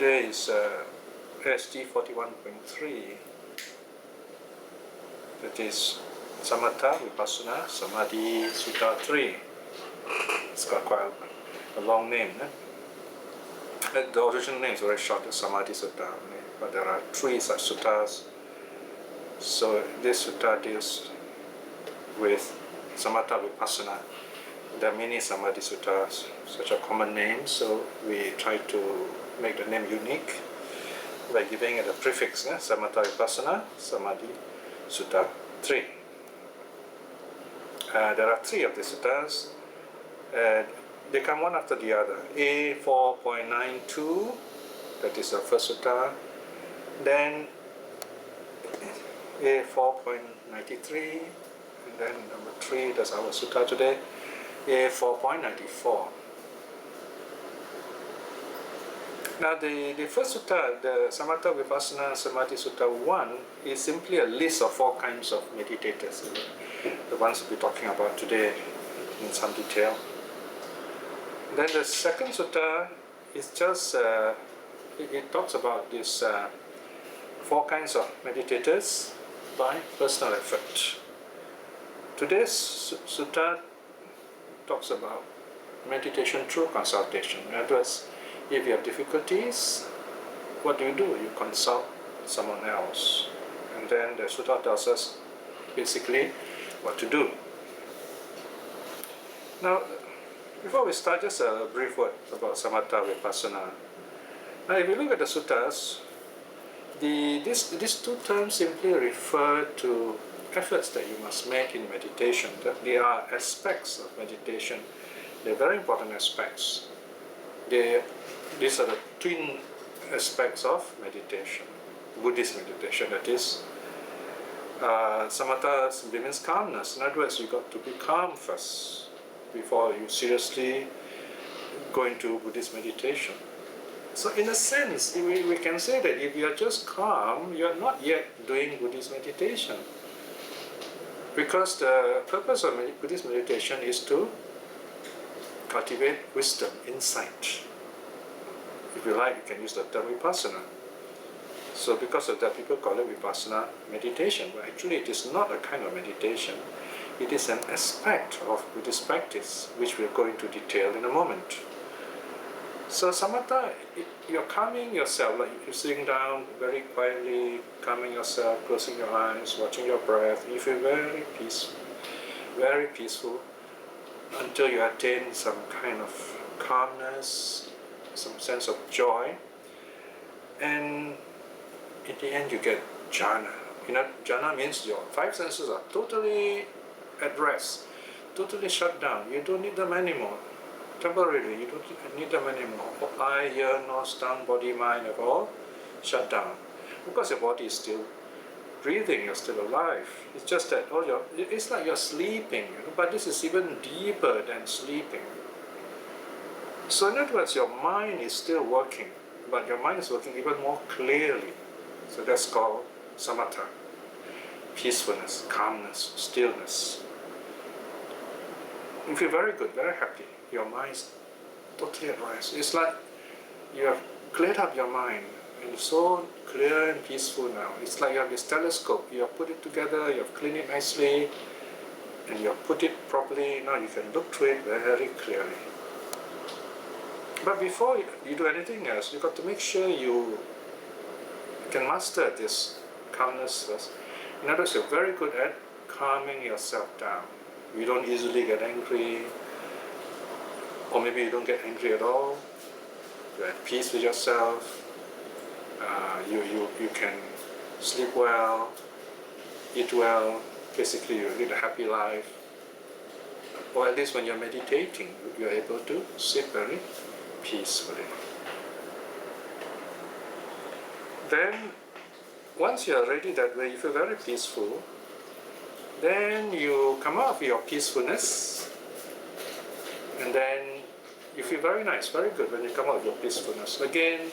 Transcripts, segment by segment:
Today is SG 41.3. That is Samatha Vipassana Samadhi Sutta 3. It's got quite a long name. The original name is very short, the Samadhi Sutta, but there are 3 such suttas. So this sutta deals with Samatha Vipassana. There are many Samadhi suttas, such a common name, so we try to make the name unique by giving it a prefix, Samatha Vipassana Samadhi Sutta 3. There are 3 of the suttas. They come one after the other. A 4.92, that is the first sutta. Then A 4.93, and then number 3, that's our sutta today, A 4.94. Now the first sutta, the Samatha Vipassana Samadhi Sutta 1, is simply a list of 4 kinds of meditators, the ones we'll be talking about today in some detail. Then the second sutta is just, it talks about these 4 kinds of meditators by personal effort. Today's sutta talks about meditation through consultation. In other words, if you have difficulties, what do? You consult someone else. And then the sutta tells us basically what to do. Now, before we start, just a brief word about Samatha Vipassana. Now, if you look at the suttas, these 2 terms simply refer to efforts that you must make in meditation. That they are aspects of meditation. They're very important aspects. These are the twin aspects of meditation, Buddhist meditation, that is. Samatha means calmness. In other words, you got to be calm first before you seriously go into Buddhist meditation. So in a sense, we can say that if you are just calm, you are not yet doing Buddhist meditation. Because the purpose of Buddhist meditation is to cultivate wisdom, insight. If you like, you can use the term Vipassana. So because of that, people call it Vipassana meditation, but actually it is not a kind of meditation. It is an aspect of Buddhist practice, which we'll go into detail in a moment. So Samatha, you're calming yourself, like you're sitting down very quietly, calming yourself, closing your eyes, watching your breath. You feel very peaceful, until you attain some kind of calmness, some sense of joy, and in the end you get jhana. Jhana means your 5 senses are totally at rest, totally shut down. You don't need them anymore. Temporarily, you don't need them anymore. Eye, ear, nose, tongue, body, mind are all shut down. Because your body is still breathing, you're still alive. It's just that it's like you're sleeping, but this is even deeper than sleeping. So in other words, your mind is still working, but your mind is working even more clearly. So that's called samatha, peacefulness, calmness, stillness. You feel very good, very happy. Your mind is totally at rest. It's like you have cleared up your mind, and it's so clear and peaceful now. It's like you have this telescope. You have put it together, you have cleaned it nicely, and you have put it properly. Now you can look through it very clearly. But before you do anything else, you've got to make sure you can master this calmness first. In other words, you're very good at calming yourself down. You don't easily get angry, or maybe you don't get angry at all. You're at peace with yourself. You can sleep well, eat well. Basically, you lead a happy life. Or at least when you're meditating, you're able to sleep very peacefully. Then, once you're ready that way, you feel very peaceful, then you come out of your peacefulness, and then you feel very nice, very good when you come out of your peacefulness. Again,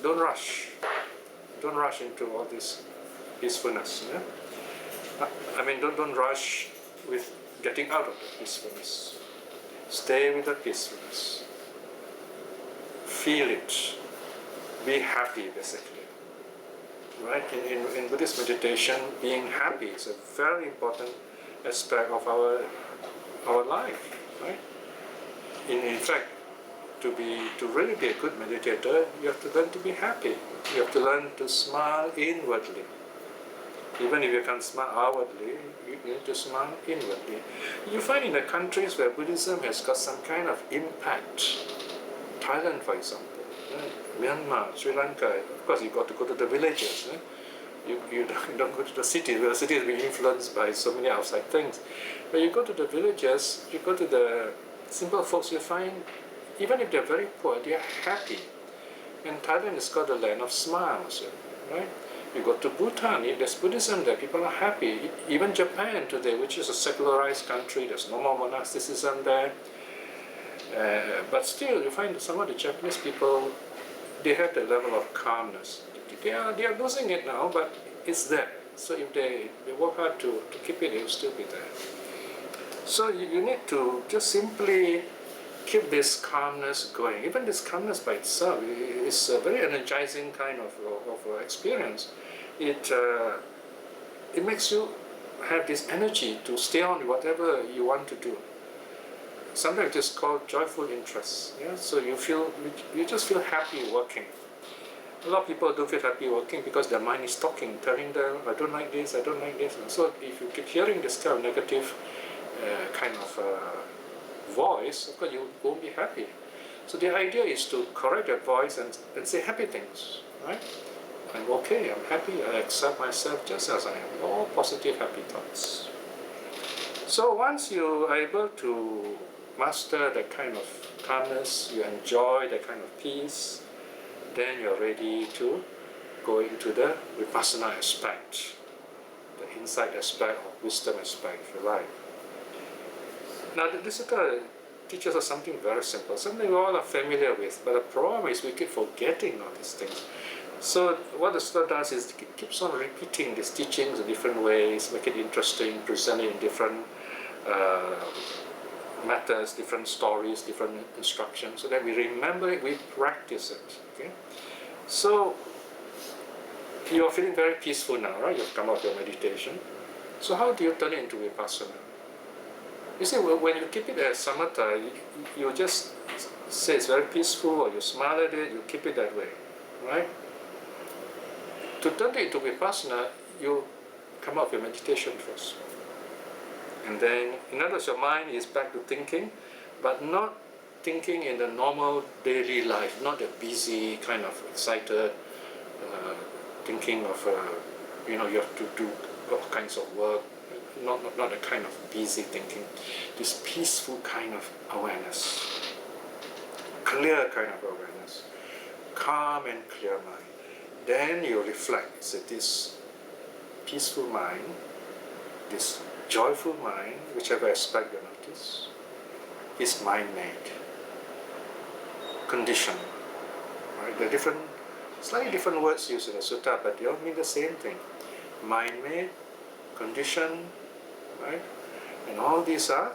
don't rush. Don't rush into all this peacefulness. Don't rush with getting out of the peacefulness. Stay with the peacefulness. Feel it. be happy, basically. Right? In Buddhist meditation, being happy is a very important aspect of our life. Right? In fact, to really be a good meditator, you have to learn to be happy. You have to learn to smile inwardly. Even if you can't smile outwardly, you need to smile inwardly. You find in the countries where Buddhism has got some kind of impact, Thailand, for example, Myanmar, Sri Lanka, of course you got to go to the villages. You don't go to the cities, where the cities are being influenced by so many outside things. But you go to the villages, you go to the simple folks, you find, even if they're very poor, they are happy. And Thailand is called the land of smiles, right? You go to Bhutan, there's Buddhism there, people are happy. Even Japan today, which is a secularized country, there's no more monasticism there. But still, you find some of the Japanese people, they have the level of calmness. They are losing it now, but it's there. So if they work hard to keep it, it will still be there. So you need to just simply keep this calmness going. Even this calmness by itself is a very energizing kind of experience. It makes you have this energy to stay on with whatever you want to do. Sometimes it's called joyful interest. Yeah? So you just feel happy working. A lot of people don't feel happy working because their mind is talking, telling them, I don't like this, I don't like this. And so if you keep hearing this kind of negative kind of voice, of course you won't be happy. So the idea is to correct that voice and say happy things, right? I'm okay, I'm happy, I accept myself just as I am. All positive, happy thoughts. So once you are able to master that kind of calmness, you enjoy that kind of peace, then you're ready to go into the vipassana aspect, the insight aspect or wisdom aspect, if you like. Now, the sutta teaches us something very simple, something we all are familiar with, but the problem is we keep forgetting all these things. So what the sutta does is it keeps on repeating these teachings in different ways, make it interesting, present it in different methods, different stories, different instructions, so that we remember it, we practice it. Okay? So you are feeling very peaceful now, right? You've come out of your meditation. So how do you turn it into vipassana? You see, when you keep it as samatha, you just say it's very peaceful, or you smile at it, you keep it that way, right? To turn it into vipassana, you come out of your meditation first. And then, in other words, your mind is back to thinking, but not thinking in the normal daily life, not the busy, kind of excited, thinking of, you have to do all kinds of work, not the kind of busy thinking, this peaceful kind of awareness, clear kind of awareness, calm and clear mind. Then you reflect, so this peaceful mind, this joyful mind, whichever aspect you notice, is mind-made, conditioned. Right? There are slightly different words used in the sutta, but they all mean the same thing. Mind-made, conditioned, right? And all these are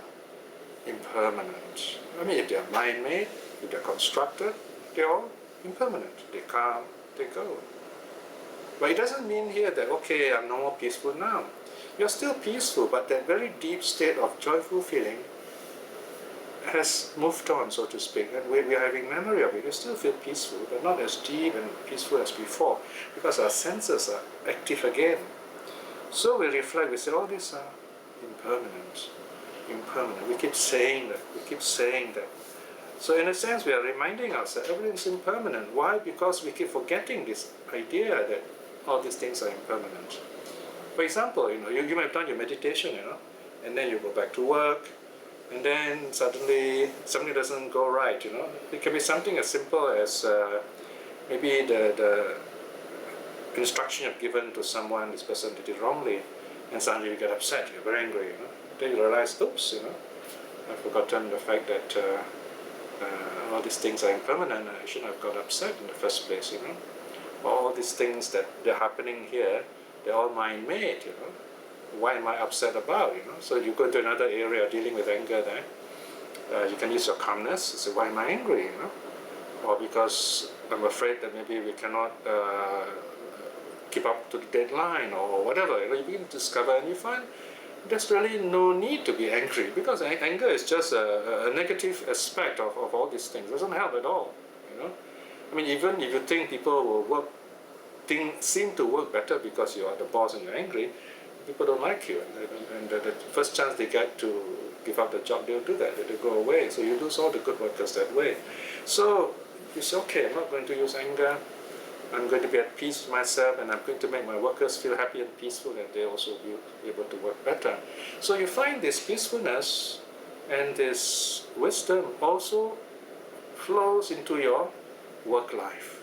impermanent. I mean, if they are mind-made, if they're constructed, they're all impermanent. They come, they go. But it doesn't mean here that, okay, I'm no more peaceful now. You're still peaceful, but that very deep state of joyful feeling has moved on, so to speak, and we are having memory of it. You still feel peaceful, but not as deep and peaceful as before, because our senses are active again. So we reflect, we say, all these are impermanent. We keep saying that. So in a sense, we are reminding ourselves everything's impermanent. Why? Because we keep forgetting this idea that all these things are impermanent. For example, you might have done your meditation, and then you go back to work, and then suddenly something doesn't go right, It can be something as simple as maybe the instruction you've given to someone, this person did it wrongly, and suddenly you get upset, you're very angry, Then you realize, oops, I've forgotten the fact that all these things are impermanent, I shouldn't have got upset in the first place, All these things that they're happening here, they're all mind-made, Why am I upset about, So you go to another area dealing with anger there, you can use your calmness, say, why am I angry, or because I'm afraid that maybe we cannot keep up to the deadline or whatever. You begin to discover and you find there's really no need to be angry, because anger is just a negative aspect of all these things. It doesn't help at all, you know. I mean, even if you think people will seem to work better because you are the boss and you're angry, people don't like you, and the first chance they get to give up the job, they'll do that, they'll go away. So you lose all the good workers that way. So you say, okay, I'm not going to use anger. I'm going to be at peace with myself, and I'm going to make my workers feel happy and peaceful, and they also will be able to work better. So you find this peacefulness and this wisdom also flows into your work life.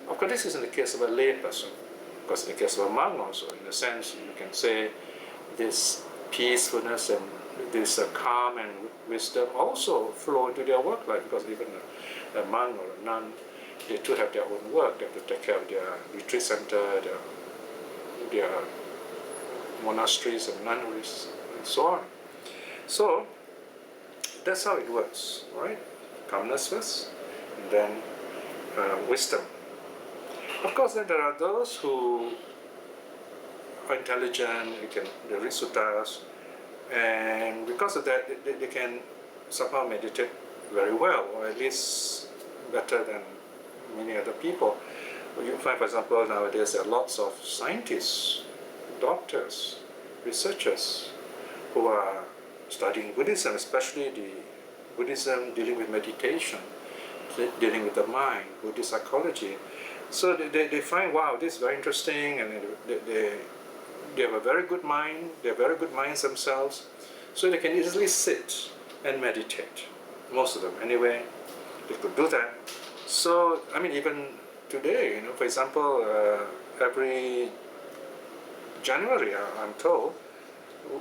Of course, this is in the case of a lay person. Of course, in the case of a monk also, in a sense, you can say this peacefulness and this calm and wisdom also flow into their work life, because even a monk or a nun, they too have their own work. They have to take care of their retreat center, their monasteries and nunneries, and so on. So that's how it works, right? Calmness first, and then wisdom. Of course, then there are those who are intelligent, they read suttas, and because of that, they can somehow meditate very well, or at least better than many other people. You find, for example, nowadays there are lots of scientists, doctors, researchers who are studying Buddhism, especially the Buddhism dealing with meditation, dealing with the mind, Buddhist psychology. So they find, wow, this is very interesting, and they have a very good mind, they have very good minds themselves, so they can easily sit and meditate. Most of them, anyway, they could do that. So, I mean, even today, for example, every January, I'm told,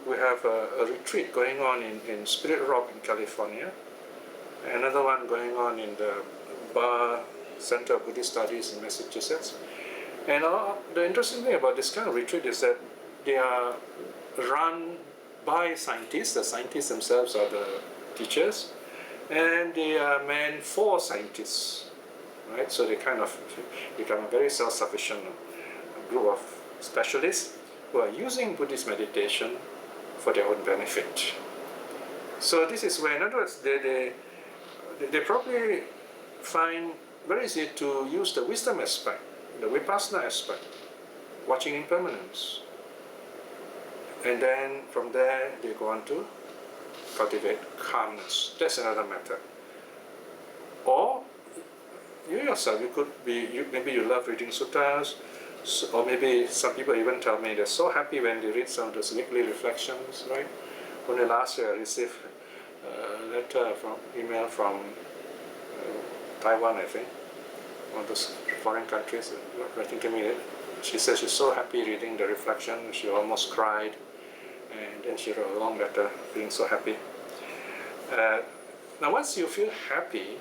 we have a retreat going on in Spirit Rock in California, another one going on in the Bar Center of Buddhist Studies in Massachusetts. And the interesting thing about this kind of retreat is that they are run by scientists. The scientists themselves are the teachers, and they are meant for scientists, right? So they kind of become a very self-sufficient group of specialists who are using Buddhist meditation for their own benefit. So this is where, in other words, they probably find very easy to use the wisdom aspect, the vipassana aspect, watching impermanence. And then from there, they go on to cultivate calmness. That's another method. Or you yourself, you could be, maybe you love reading suttas, or maybe some people even tell me they're so happy when they read some of those weekly reflections, right? Only last year I received a letter email from Taiwan, I think, one of those foreign countries, writing to me. She says she's so happy reading the reflection, she almost cried, and then she wrote a long letter, feeling so happy. Now, once you feel happy,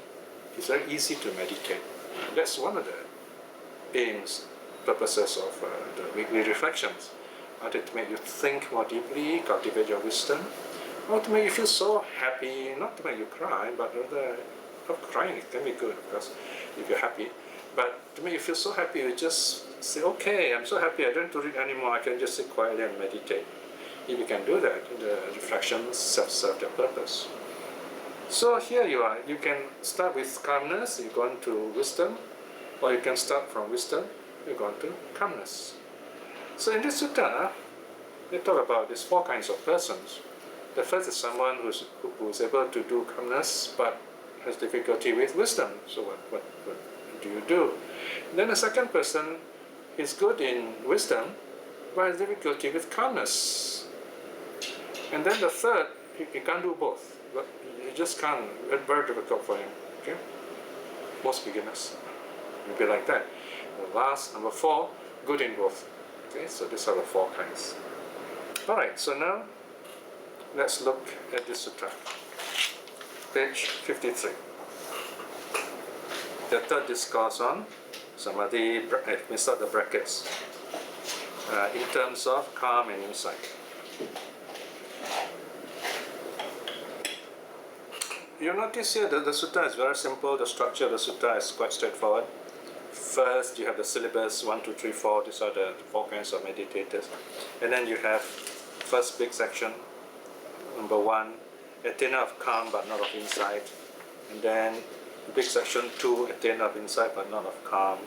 it's very easy to meditate. That's one of the aims, purposes of the weekly reflections. To make you think more deeply, cultivate your wisdom, or to make you feel so happy, not to make you cry, but rather, crying can be good, because if you're happy, but to make you feel so happy, you just say, okay, I'm so happy, I don't have to read anymore, I can just sit quietly and meditate. If you can do that, the reflections serve their purpose. So here you are, you can start with calmness, you go on to wisdom, or you can start from wisdom, you go on to calmness. So in this sutta, they talk about these four kinds of persons. The first is someone who's able to do calmness, but has difficulty with wisdom. So what do you do? And then the second person is good in wisdom, but has difficulty with calmness. And then the third, he can't do both. But you just can't. It's very difficult for him. Okay? Most beginners will be like that. The last, number four, good in both. Okay, so these are the four kinds. Alright, so now let's look at this sutta. Page 53. The third discourse on samadhi, we start the brackets, in terms of calm and insight. you notice here that the sutta is very simple. The structure of the sutta is quite straightforward. First, you have the syllabus 1, 2, 3, 4. These are the 4 kinds of meditators, and then you have first big section, number 1, attainer of calm but not of insight, and then big section 2, attainer of insight but not of calm,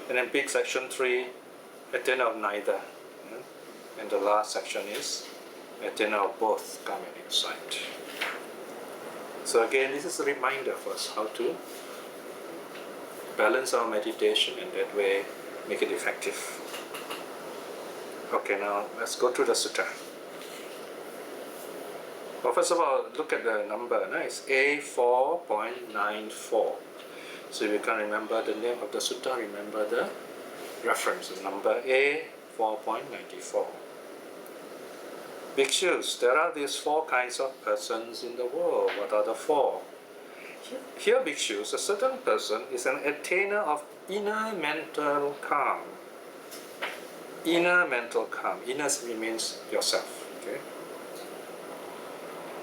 and then big section 3, attainer of neither, and the last section is attainer of both calm and insight. So again, this is a reminder for us how to balance our meditation and that way make it effective. Okay, now let's go through the sutta. Well, first of all, look at the number. It's A4.94. So if you can't remember the name of the sutta, remember the reference, the number A4.94. Bhikshus, there are these 4 kinds of persons in the world. What are the 4? Here, bhikshus, a certain person is an attainer of inner mental calm. Inner mental calm. Inner means yourself. Okay?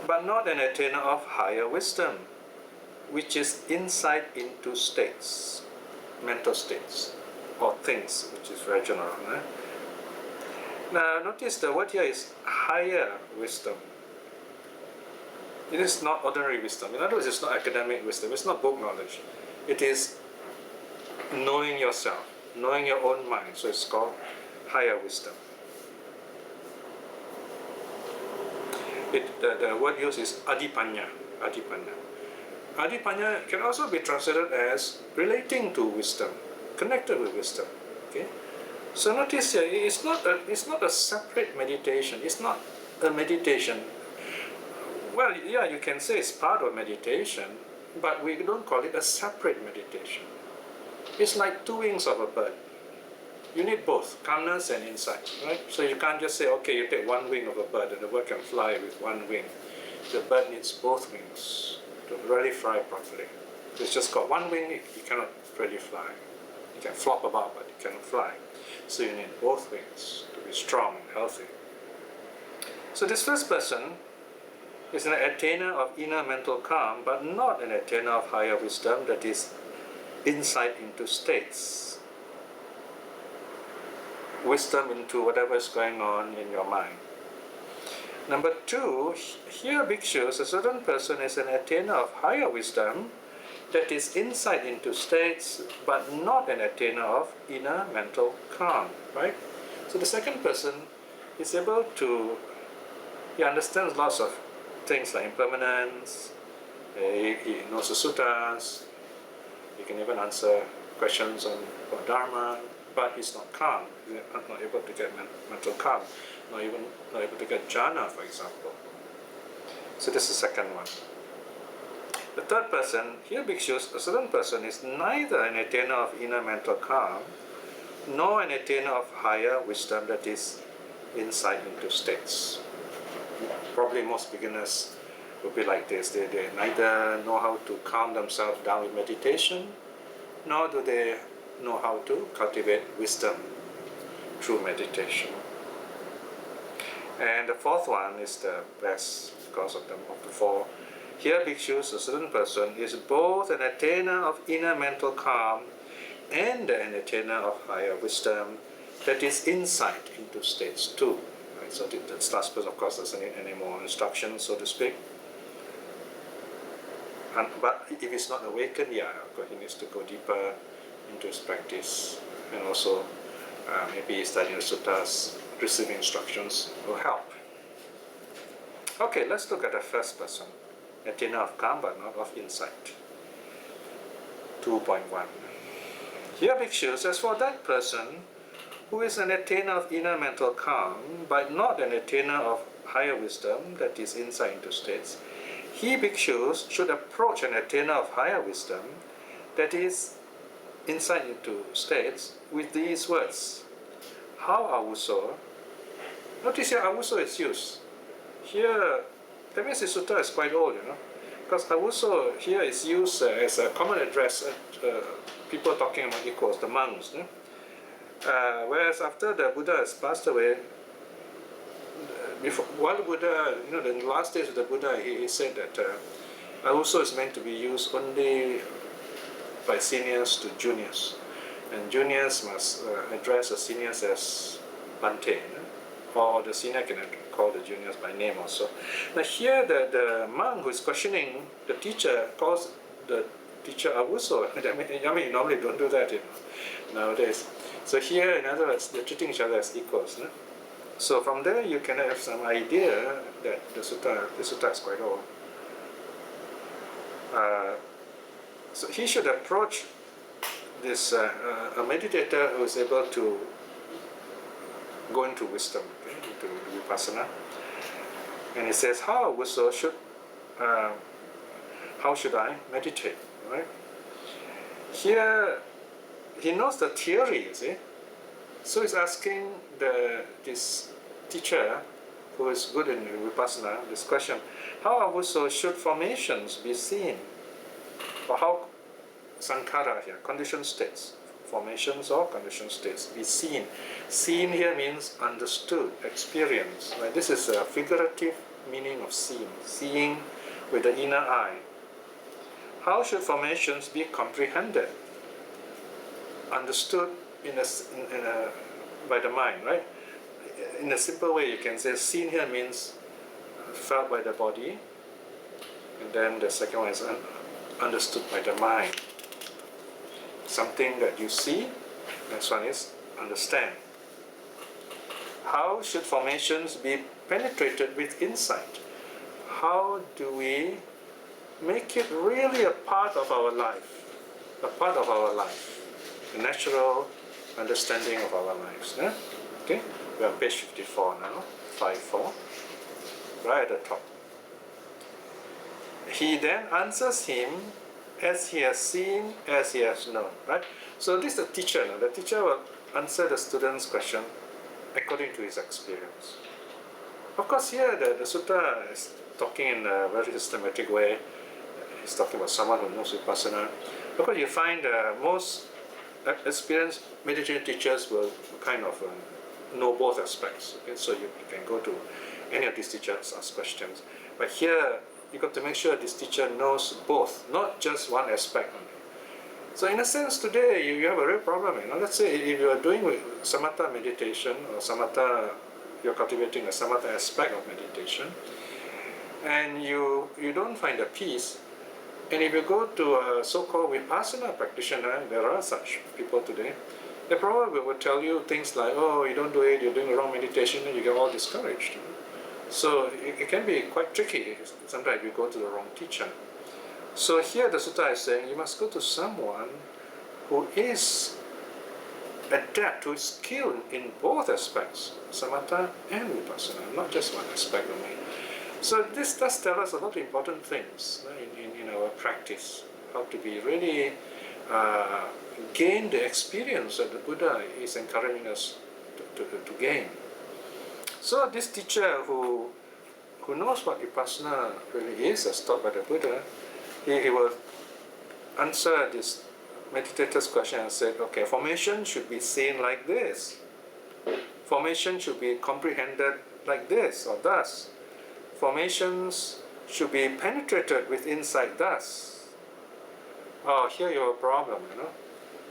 But not an attainer of higher wisdom, which is insight into states, mental states, or things, which is very general. Now, notice the word here is higher wisdom. It is not ordinary wisdom. In other words, it's not academic wisdom. It's not book knowledge. It is knowing yourself, knowing your own mind. So it's called higher wisdom. The word used is adipanya. Adipanya. Adipanya can also be translated as relating to wisdom, connected with wisdom. Okay. So notice here, it's not a separate meditation. It's not a meditation. Well, yeah, you can say it's part of meditation, but we don't call it a separate meditation. It's like 2 wings of a bird. You need both, calmness and insight, right? So you can't just say, okay, you take 1 wing of a bird and the bird can fly with 1 wing. The bird needs both wings to really fly properly. It's just got 1 wing, it cannot really fly. It can flop about, but it cannot fly. So you need both wings to be strong and healthy. So this first person is an attainer of inner mental calm, but not an attainer of higher wisdom, that is insight into states. Wisdom into whatever is going on in your mind. Number 2, here bhikshus, a certain person is an attainer of higher wisdom, that is insight into states, but not an attainer of inner mental calm, right? So the second person is able to, he understands lots of things like impermanence, he knows the suttas, he can even answer questions on about Dharma, but he's not calm. He's not able to get mental calm, not able to get jhana, for example. So this is the second one. The third person, here bhikshus, a certain person is neither an attainer of inner mental calm, nor an attainer of higher wisdom, that is insight into states. Probably most beginners will be like this. They neither know how to calm themselves down with meditation, nor do they know how to cultivate wisdom through meditation. And the fourth one is the best because of the 4. Here bhikshus, a certain person, is both an attainer of inner mental calm and an attainer of higher wisdom, that is insight into states too. Right? So this last person, of course, doesn't need any more instruction, so to speak. But if he's not awakened, yeah, of course, he needs to go deeper into his practice, and also maybe studying the suttas, receiving instructions will help. Okay, let's look at the first person. Attainer of calm but not of insight. 2.1. Here bhikshus, as for that person who is an attainer of inner mental calm but not an attainer of higher wisdom, that is insight into states, he bhikshus should approach an attainer of higher wisdom, that is insight into states, with these words. How awuso? Notice here awuso is used. Here, that means the sutta is quite old, because awuso here is used as a common address at people talking about equals, the monks. Whereas after the Buddha has passed away, while the Buddha, in the last days of the Buddha, he said that Awuso is meant to be used only by seniors to juniors, and juniors must address the seniors as Bante, or the senior can call the juniors by name also. Now here the monk who is questioning the teacher calls the teacher Awuso. I mean, you normally don't do that, nowadays. So here, in other words, they're treating each other as equals. So from there, you can have some idea that the sutta is quite old. So he should approach this a meditator who is able to go into wisdom, into vipassana, and he says, how should I meditate, right? Here he knows the theory, you see. So he's asking this teacher who is good in vipassana this question: how also should formations be seen, or how sankhara here, conditioned states, formations or conditioned states, be seen. Seen here means understood, experience. Right? This is a figurative meaning of seeing, seeing with the inner eye. How should formations be comprehended, understood by the mind, right? In a simple way, you can say seen here means felt by the body, and then the second one is understood by the mind. Something that you see, next one is understand. How should formations be penetrated with insight? How do we make it really a part of our life, the natural understanding of our lives? Okay, we are on page 54 now, 54, right at the top. He then answers him as he has seen, as he has known, right? So this is the teacher now. The teacher will answer the student's question according to his experience. Of course, here the sutta is talking in a very systematic way. He's talking about someone who knows vipassana. Of course, you find most experienced meditation teachers will kind of know both aspects. Okay? So you can go to any of these teachers, ask questions. But here, you got to make sure this teacher knows both, not just one aspect only. So in a sense, today you have a real problem. Let's say if you are doing samatha meditation or samatha, you're cultivating a samatha aspect of meditation, and you don't find a peace. And if you go to a so-called vipassana practitioner, there are such people today, they probably will tell you things like, oh, you don't do it, you're doing the wrong meditation, and you get all discouraged. So it can be quite tricky sometimes if you go to the wrong teacher. So here the sutta is saying you must go to someone who is adept, who is skilled in both aspects, samatha and vipassana, not just one aspect only. So this does tell us a lot of important things in our practice, how to be really gain the experience that the Buddha is encouraging us to gain. So this teacher who knows what vipassana really is, as taught by the Buddha, he will answer this meditator's question and say, okay, formation should be seen like this. Formation should be comprehended like this or thus. Formations should be penetrated with insight thus. Oh, here you have a problem,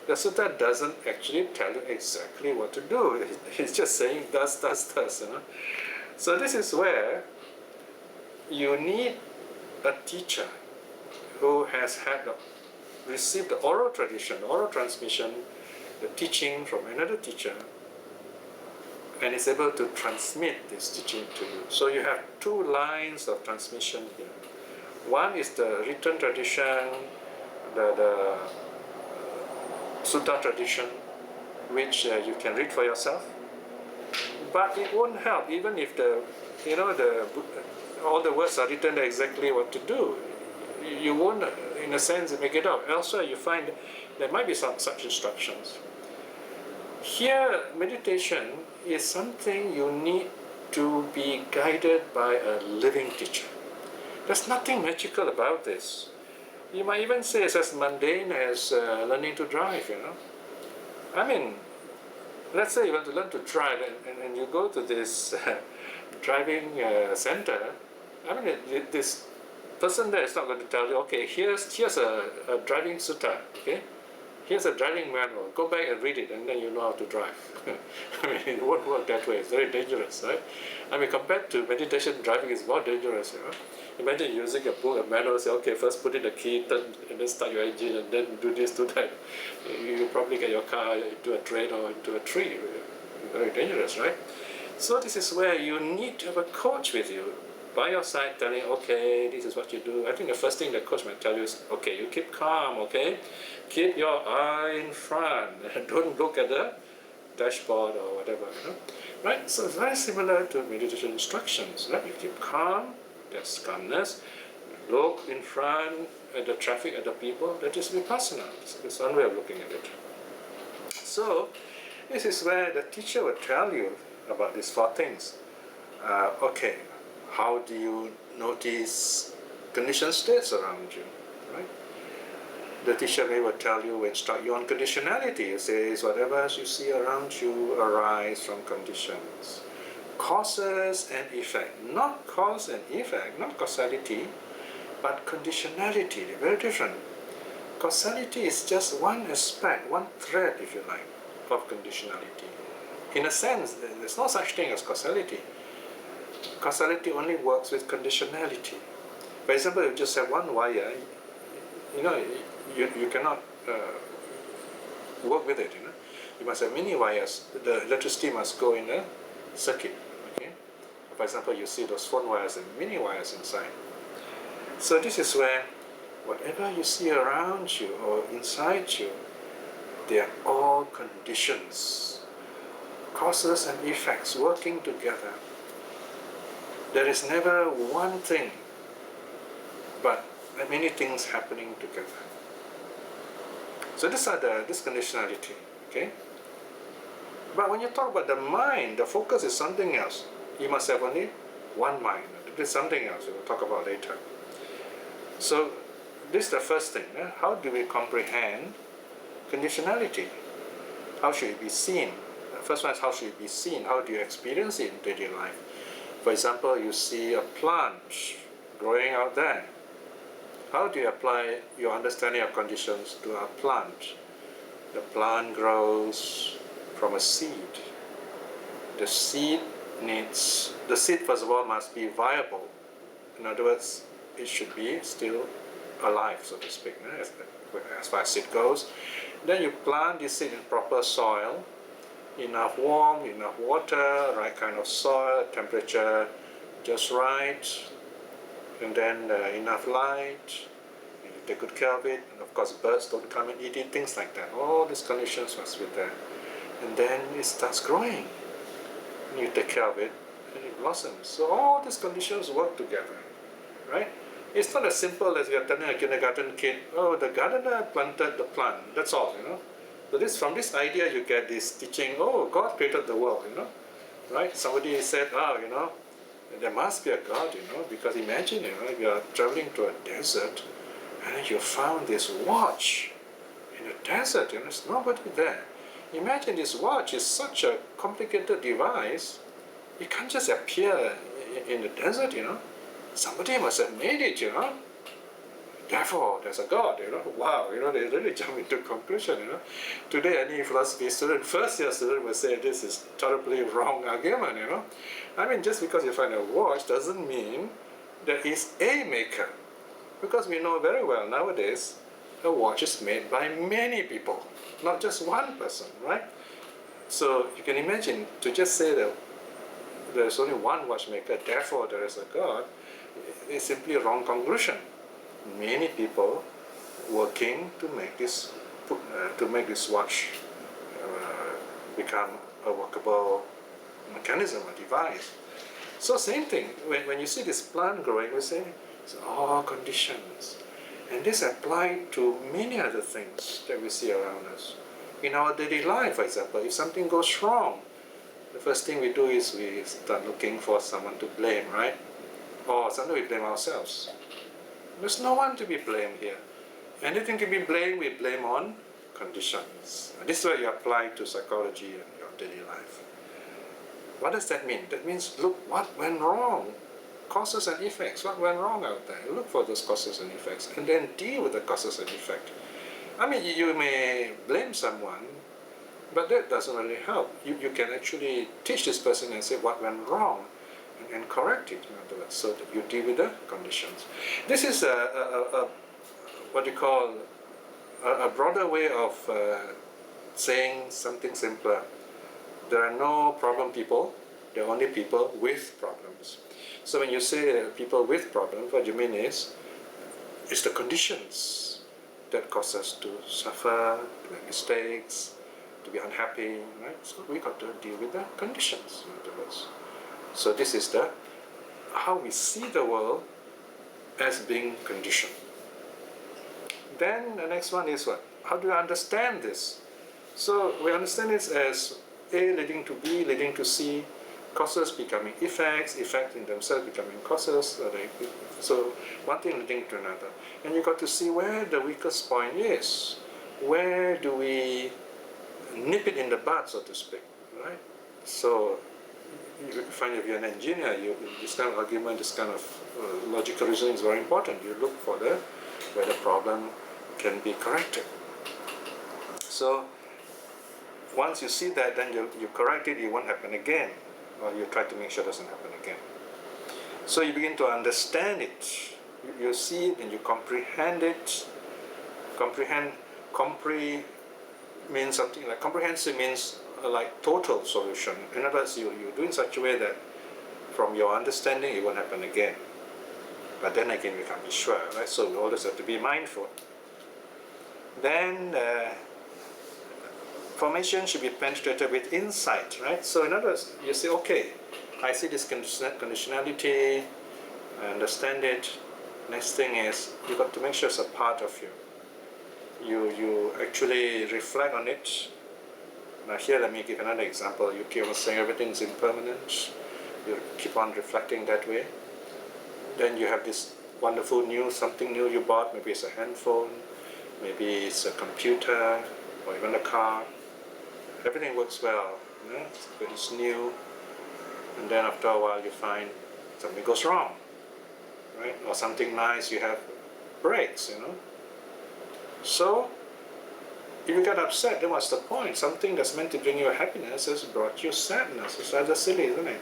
The sutta doesn't actually tell you exactly what to do. It's just saying thus. So this is where you need a teacher who has received the oral tradition, the oral transmission, the teaching from another teacher, and is able to transmit this teaching to you. So you have two lines of transmission here. One is the written tradition, the sutta tradition, which you can read for yourself. But it won't help even if all the words are written exactly what to do. You won't, in a sense, make it up. Elsewhere, you find there might be some such instructions. Here, meditation is something you need to be guided by a living teacher. There's nothing magical about this. You might even say it's as mundane as learning to drive, I mean, let's say you want to learn to drive and you go to this driving center. I mean, this person there is not going to tell you, okay, here's a driving sutta, okay? Here's a driving manual. Go back and read it, and then you know how to drive. I mean, it won't work that way. It's very dangerous, right? I mean, compared to meditation, driving is more dangerous, you know? Imagine using a book, a manual, say, okay, first put in the key, turn, and then start your engine, and then do this, do that. You probably get your car into a drain or into a tree. Very dangerous, right? So this is where you need to have a coach with you, by your side, telling, okay, this is what you do. I think the first thing the coach might tell you is, okay, you keep calm, okay? Keep your eye in front. Don't look at the dashboard or whatever, you know? Right? So it's very similar to meditation instructions, right? You keep calm, that's calmness. Look in front at the traffic, at the people, that is vipassana. It's one way of looking at it. So, this is where the teacher will tell you about these four things. Okay, how do you notice conditioned states around you, right? The teacher may will tell you, instruct you on conditionality. It says, whatever you see around you arise from conditions. Causes and effect. Not cause and effect, not causality, but conditionality. They're very different. Causality is just one aspect, one thread, if you like, of conditionality. In a sense, there's no such thing as causality. Causality only works with conditionality. For example, you just have one wire, you know, you cannot work with it, you know. You must have many wires. The electricity must go in a circuit, okay. For example, you see those phone wires and many wires inside. So this is where whatever you see around you or inside you, they are all conditions, causes and effects working together. There is never one thing, but many things happening together. So this conditionality, okay? But when you talk about the mind, the focus is something else. You must have only one mind. There's something else we will talk about later. So this is the first thing. How do we comprehend conditionality? How should it be seen? The first one is how should it be seen? How do you experience it in daily life? For example, you see a plant growing out there. How do you apply your understanding of conditions to a plant? The plant grows from a seed. The seed first of all must be viable. In other words, it should be still alive, so to speak, as far as it goes. Then you plant this seed in proper soil, enough warmth, enough water, right kind of soil, temperature just right, and then enough light, you take good care of it, and of course birds don't come and eat it, things like that. All these conditions must be there. And then it starts growing. And you take care of it, and it blossoms. So all these conditions work together, right? It's not as simple as you're telling a kindergarten kid, oh, the gardener planted the plant, that's all, you know. So from this idea you get this teaching, oh, God created the world, you know, right? Somebody said, oh, you know, there must be a God, you know, because imagine, you know, you are traveling to a desert and you found this watch in a desert, you know, there's nobody there. Imagine this watch is such a complicated device, it can't just appear in the desert, you know. Somebody must have made it, you know. Therefore, there's a God, you know. Wow, you know, they really jump into conclusion, you know. Today, any philosophy student, first year student will say this is terribly wrong argument, you know. I mean, just because you find a watch doesn't mean there is a maker. Because we know very well nowadays, a watch is made by many people, not just one person, right? So you can imagine, to just say that there's only one watchmaker, therefore there is a God, is simply a wrong conclusion. Many people working to make this watch become a workable mechanism, a device. So same thing, when you see this plant growing, we say it's all conditions. And this applies to many other things that we see around us. In our daily life, for example, if something goes wrong, the first thing we do is we start looking for someone to blame, right? Or sometimes we blame ourselves. There's no one to be blamed here. Anything can be blamed, we blame on conditions. And this is what you apply to psychology and your daily life. What does that mean? That means, look, what went wrong? causes and effects. What went wrong out there? Look for those causes and effects, and then deal with the causes and effects. I mean, you may blame someone, but that doesn't really help. You can actually teach this person and say what went wrong and correct it, in other words, so that you deal with the conditions. This is what you call a broader way of saying something simpler. There are no problem people, there are only people with problems. So when you say people with problems, what you mean is, it's the conditions that cause us to suffer, to make mistakes, to be unhappy, right? So we got to deal with the conditions, in other words. So this is how we see the world as being conditioned. Then the next one is what? How do you understand this? So we understand this as A leading to B, leading to C, causes becoming effects, effects in themselves becoming causes. So one thing leading to another. And you got to see where the weakest point is. Where do we nip it in the bud, so to speak, right? So you find if you're an engineer, this kind of argument, this kind of logical reasoning is very important. You look for where the problem can be corrected. So once you see that, then you correct it, it won't happen again, or you try to make sure it doesn't happen again. So you begin to understand it. You see it and you comprehend it. Comprehend means something like, comprehensive means like total solution. In other words, you do in such a way that from your understanding it won't happen again. But then again, we can't be sure, right? So we always have to be mindful. Then formation should be penetrated with insight, right? So in other words, you say, okay, I see this conditionality, I understand it. Next thing is, you got to make sure it's a part of you. You actually reflect on it. Now here, let me give another example. You keep on saying everything's impermanent. You keep on reflecting that way. Then you have this wonderful something new you bought. Maybe it's a handphone, maybe it's a computer, or even a car. Everything works well, it's new. And then after a while you find something goes wrong, right? Or something nice, you have breaks, So if you get upset, then what's the point? Something that's meant to bring you happiness has brought you sadness. It's rather silly, isn't it?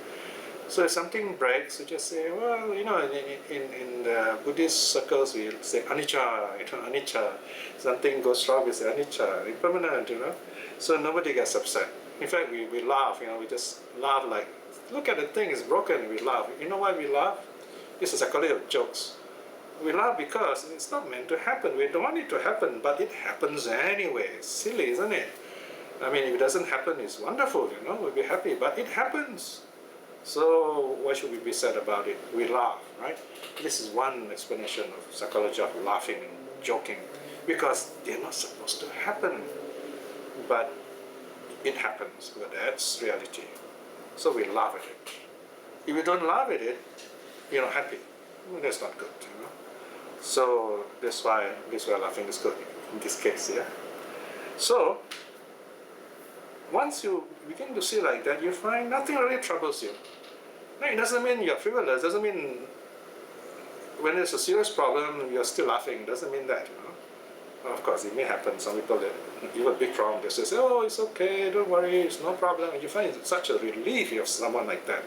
So if something breaks, you just say, well, in the Buddhist circles, we say anicca, anicca. Something goes wrong, we say anicca, impermanent, So nobody gets upset. In fact, we laugh, we just laugh like, look at the thing, it's broken, we laugh. You know why we laugh? This is a psychology of jokes. We laugh because it's not meant to happen. We don't want it to happen, but it happens anyway. It's silly, isn't it? I mean, if it doesn't happen, it's wonderful, we'll be happy, but it happens. So why should we be sad about it? We laugh, right? This is one explanation of psychology of laughing and joking, because they're not supposed to happen, but it happens. But that's reality. So we laugh at it. If we don't laugh at it, you're not happy. Well, that's not good, So that's why laughing is good in this case, yeah. So once you begin to see like that, you find nothing really troubles you. No, it doesn't mean you're frivolous. It doesn't mean when there's a serious problem you're still laughing. It doesn't mean that, Well, of course, it may happen. Some people that you have a big problem, they say, "Oh, it's okay. Don't worry. It's no problem." And you find it such a relief you have someone like that.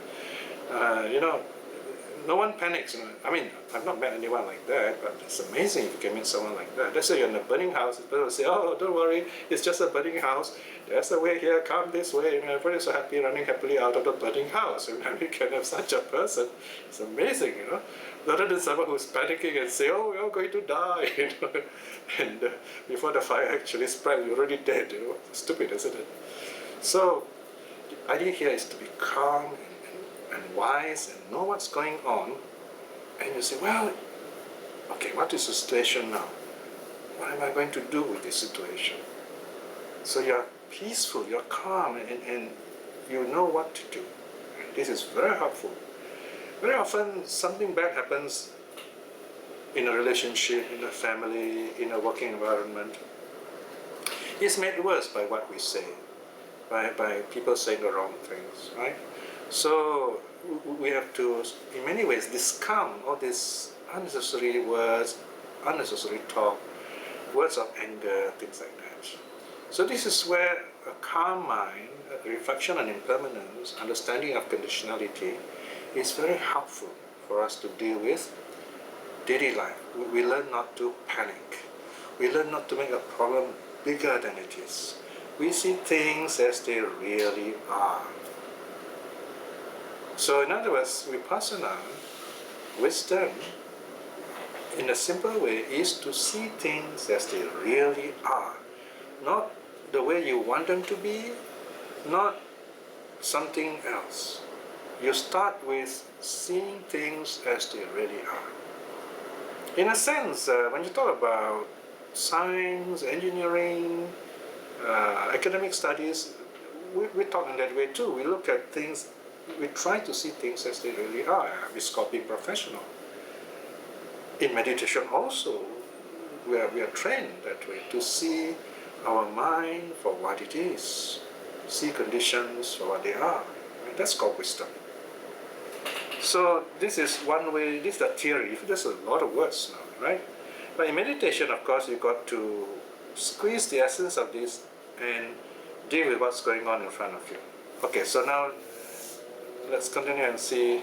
No one panics. I mean, I've not met anyone like that, but it's amazing if you can meet someone like that. Let's say you're in a burning house, people will say, "Oh, don't worry, it's just a burning house. There's a way here, come this way." Everybody's so happy, running happily out of the burning house. And we can have such a person. It's amazing, Rather than someone who's panicking and say, "Oh, we're all going to die," and before the fire actually spread, you're already dead. Stupid, isn't it? So the idea here is to be calm and wise and know what's going on, and you say, well, okay, what is the situation now? What am I going to do with this situation? So you're peaceful, you're calm, and you know what to do. And this is very helpful. Very often something bad happens in a relationship, in a family, in a working environment. It's made worse by what we say, by people saying the wrong things, right? So we have to, in many ways, discount all these unnecessary words, unnecessary talk, words of anger, things like that. So this is where a calm mind, a reflection on impermanence, understanding of conditionality is very helpful for us to deal with daily life. We learn not to panic. We learn not to make a problem bigger than it is. We see things as they really are. So in other words, vipassana, wisdom, in a simple way, is to see things as they really are. Not the way you want them to be, not something else. You start with seeing things as they really are. In a sense, when you talk about science, engineering, academic studies, we talk in that way too. We look at things, we try to see things as they really are. We call being professional. In meditation also, we are trained that way to see our mind for what it is, see conditions for what they are. That's called wisdom. So this is one way, this is the theory. There's a lot of words now, right? But in meditation, of course, you've got to squeeze the essence of this and deal with what's going on in front of you. Okay, so now let's continue and see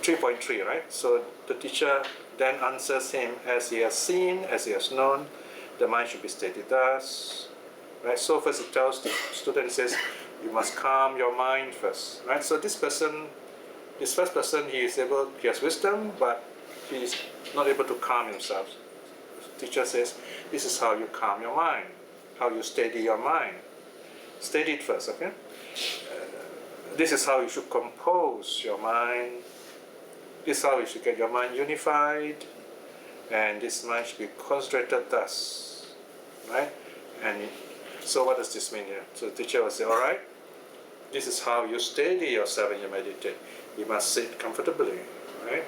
3.3, right? So the teacher then answers him, as he has seen, as he has known, the mind should be steady thus, right? So first he tells the student, says, you must calm your mind first, right? So this first person, he has wisdom, but he is not able to calm himself. The teacher says, this is how you calm your mind, how you steady your mind. Steady it first, okay? This is how you should compose your mind. This is how you should get your mind unified, and this mind should be concentrated thus, right? And so what does this mean here? So the teacher will say, all right, this is how you steady yourself when you meditate. You must sit comfortably, right?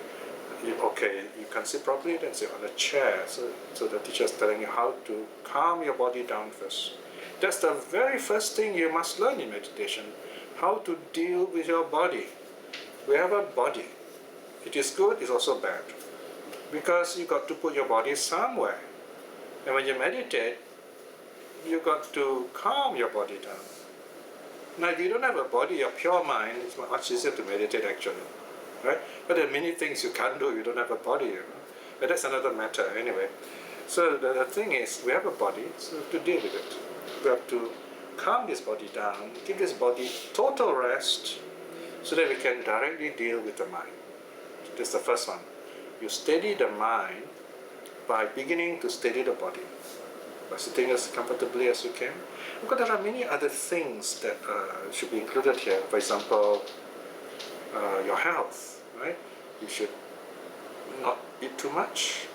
Okay, you can sit properly, then sit on a chair. So the teacher is telling you how to calm your body down first. That's the very first thing you must learn in meditation, how to deal with your body. We have a body. It is good, it's also bad. Because you got to put your body somewhere. And when you meditate, you got to calm your body down. Now, if you don't have a body, your pure mind, it's much easier to meditate actually, right? But there are many things you can't do if you don't have a body, you know? But that's another matter anyway. So the thing is, we have a body, so we have to deal with it. We have to calm this body down, give this body total rest, so that we can directly deal with the mind. This is the first one. You steady the mind by beginning to steady the body, by sitting as comfortably as you can. Because there are many other things that should be included here. For example, your health, right? You should not eat too much,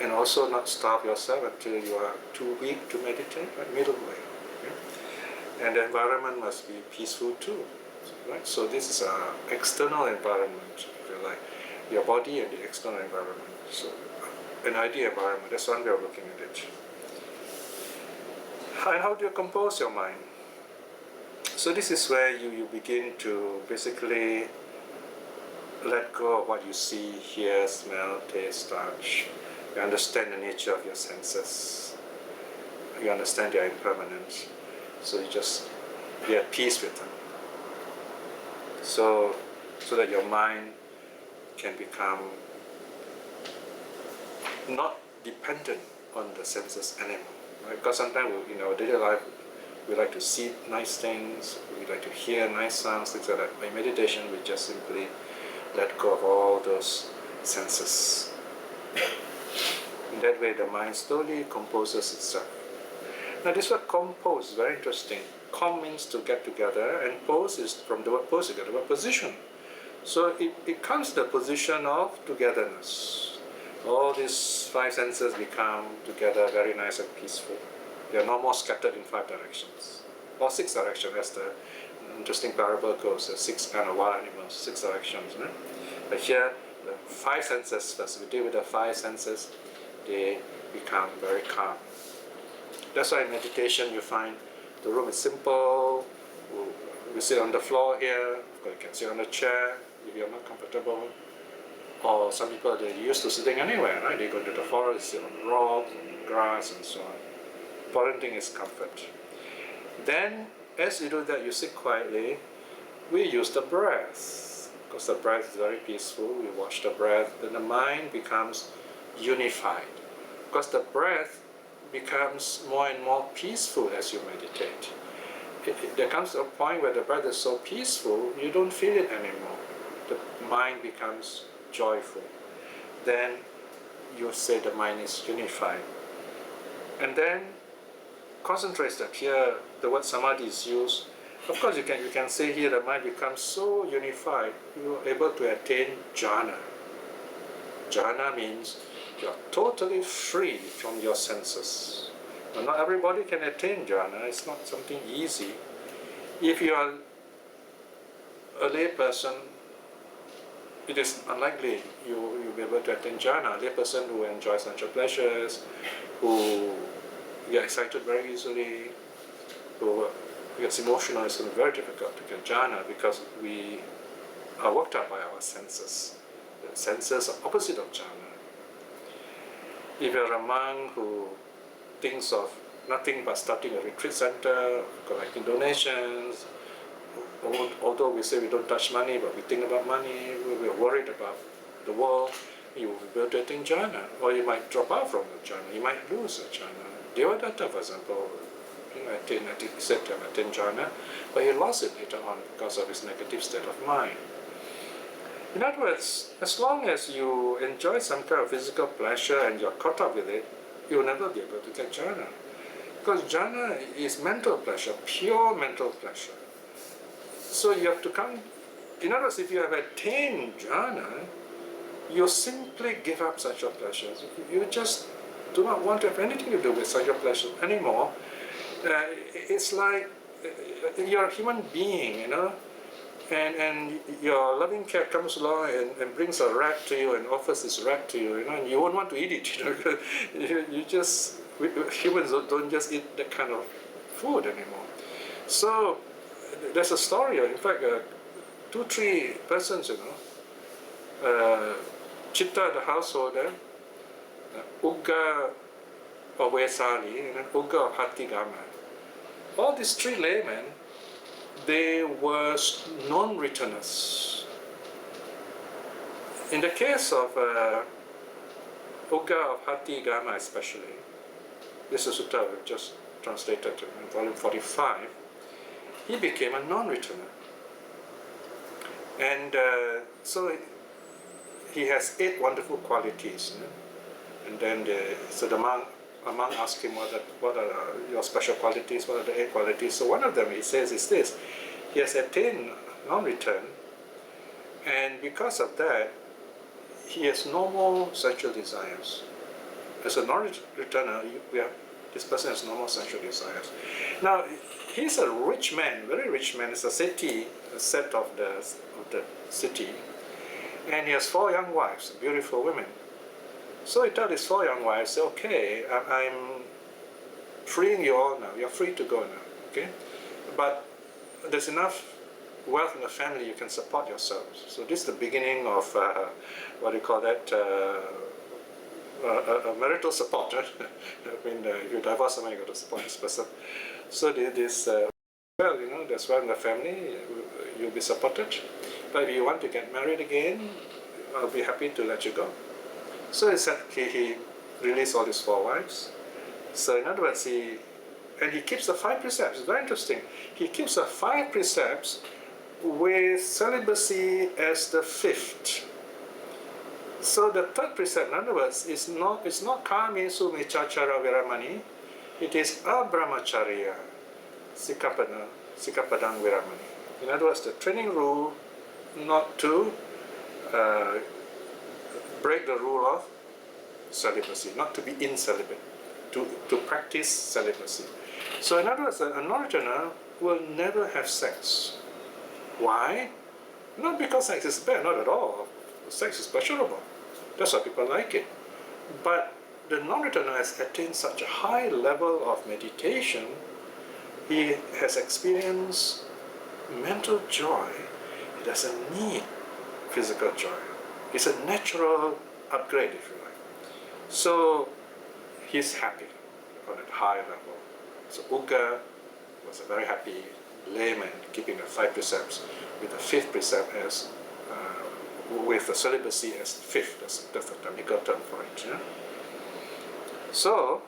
and also not starve yourself until you are too weak to meditate, right? Middle way. Okay? And the environment must be peaceful too, right? So this is an external environment, if you like, your body and the external environment. So an ideal environment, that's one way of looking at it. And how do you compose your mind? So this is where you begin to basically let go of what you see, hear, smell, taste, touch. You understand the nature of your senses. You understand their impermanence. So you just be at peace with them. So that your mind can become not dependent on the senses anymore. Right? Because sometimes in our daily life, we like to see nice things, we like to hear nice sounds, things like that. By meditation, we just simply let go of all those senses. In that way, the mind slowly composes itself. Now, this word compose is very interesting. Com means to get together, and pose is from the word pose together, the word position. So it comes to the position of togetherness. All these five senses become together very nice and peaceful. They are no more scattered in five directions, or six directions, as the interesting parable goes. There's six kind of wild animals, six directions. Right? But here, the five senses first. We deal with the five senses, they become very calm. That's why in meditation you find the room is simple, we sit on the floor here, or you can sit on a chair if you're not comfortable. Or some people, they're used to sitting anywhere, right? They go to the forest, sit on rocks, on grass, and so on. Important thing is comfort. Then, as you do that, you sit quietly. We use the breath, because the breath is very peaceful. We watch the breath, then the mind becomes unified. Because the breath becomes more and more peaceful as you meditate. There comes a point where the breath is so peaceful, you don't feel it anymore. The mind becomes joyful. Then you say the mind is unified. And then concentrate that here, the word samadhi is used. Of course, you can say here the mind becomes so unified, you are able to attain jhana. Jhana means you are totally free from your senses. But not everybody can attain jhana, it's not something easy. If you are a lay person, it is unlikely you'll be able to attain jhana. A lay person who enjoys sensual pleasures, who get excited very easily, who gets emotional, it's very difficult to get jhana because we are worked up by our senses. The senses are opposite of jhana. If you're a monk who thinks of nothing but starting a retreat center, collecting donations, although we say we don't touch money, but we think about money, we're worried about the world, you will be able to attain jhana, or you might drop out from the jhana, you might lose the jhana. Devadatta, for example, he said to attain jhana, but he lost it later on because of his negative state of mind. In other words, as long as you enjoy some kind of physical pleasure and you're caught up with it, you'll never be able to get jhana. Because jhana is mental pleasure, pure mental pleasure. So you have to come, in other words, if you have attained jhana, you simply give up sensual pleasures. You just do not want to have anything to do with sensual pleasures anymore. It's like you're a human being, you know, and your loving cat comes along and brings a rat to you and offers this rat to you, you know, and you won't want to eat it, you know, because you just, humans don't just eat that kind of food anymore. So there's a story, in fact, 2-3 persons, you know, Chitta the householder, Ugga of Vesali, and then Ugga of Hatigama. All these 3 laymen, they were non-returners. In the case of Ugga of Hatigama especially, this is sutta we've just translated in volume 45, he became a non-returner. And so he has 8 wonderful qualities. You know? And then the monk asked him, what are your special qualities, what are the 8 qualities? So one of them, he says, is this: he has attained non-return, and because of that, he has no more sexual desires. As a non-returner, this person has no more sexual desires. Now, he's a rich man, very rich man. He's a city, a set of the city, and he has 4 young wives, beautiful women. So he told his 4 young wives, okay, I'm freeing you all now. You're free to go now, okay? But there's enough wealth in the family you can support yourselves. So this is the beginning of what do you call that? A marital support. Right? I mean, if you divorce someone, you got to support this person. So this, well, you know, there's wealth in the family. You'll be supported. But if you want to get married again, I'll be happy to let you go. So he said he released all his 4 wives. So in other words, he keeps the 5 precepts. It's very interesting. He keeps the 5 precepts with celibacy as the 5th. So the 3rd precept, in other words, it's not kamesu michachara viramani. It is abrahmacharya sikapadang viramani. In other words, the training rule not to break the rule of celibacy, not to be incelibate, to practice celibacy. So in other words, a non-returner will never have sex. Why? Not because sex is bad, not at all. Sex is pleasurable. That's why people like it. But the non-returner has attained such a high level of meditation, he has experienced mental joy, he doesn't need physical joy. It's a natural upgrade, if you like. So he's happy on a high level. So Uga was a very happy layman, keeping the 5 precepts, with the 5th precept as with the celibacy as 5th. That's the technical term for it. Yeah? So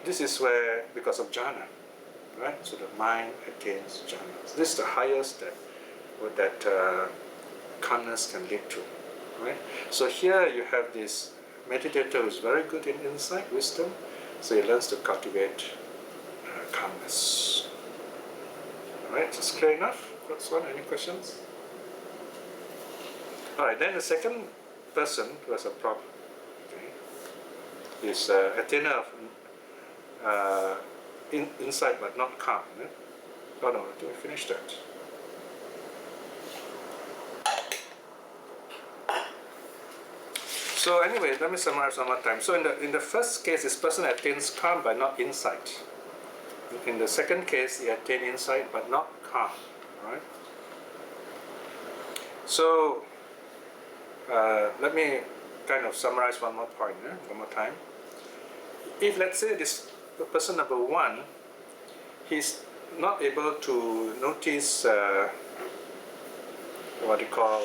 this is where, because of jhana, right? So the mind attains jhana. So this is the highest that calmness can lead to, right? So here you have this meditator who is very good in insight, wisdom. So he learns to cultivate calmness. All right, just clear enough? First one, any questions? All right, then the second person who has a problem, okay, is attainer of insight but not calm. Eh? Oh no, I think we finished that. So anyway, let me summarize one more time. So in the first case, this person attains calm but not insight. In the second case, he attains insight but not calm. Right? So let me kind of summarize one more point, one more time. If let's say this person number 1, he's not able to notice what you call,